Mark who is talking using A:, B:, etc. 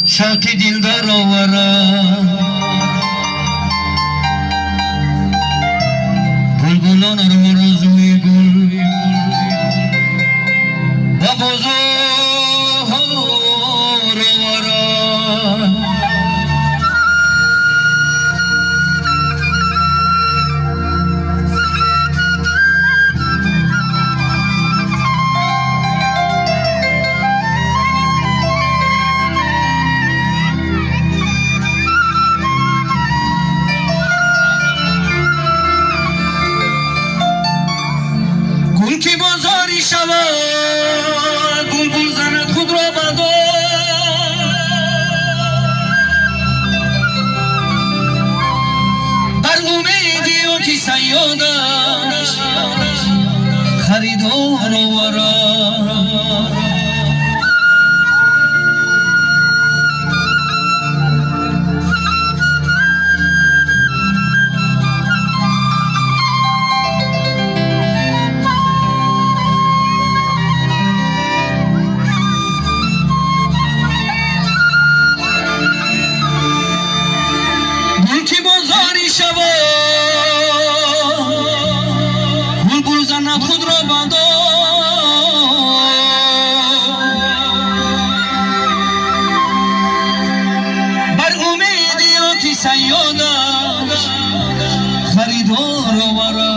A: شوق دلدار آورا گلگلان رو روزوی گل با بزرگ آورا گل که بازاری شود گل زند خود را بدا بر امیدی و که سیادش خریدار آورا که بازاری شود گل زند خود را بدا بر امیدی که سیادش خریدار آورد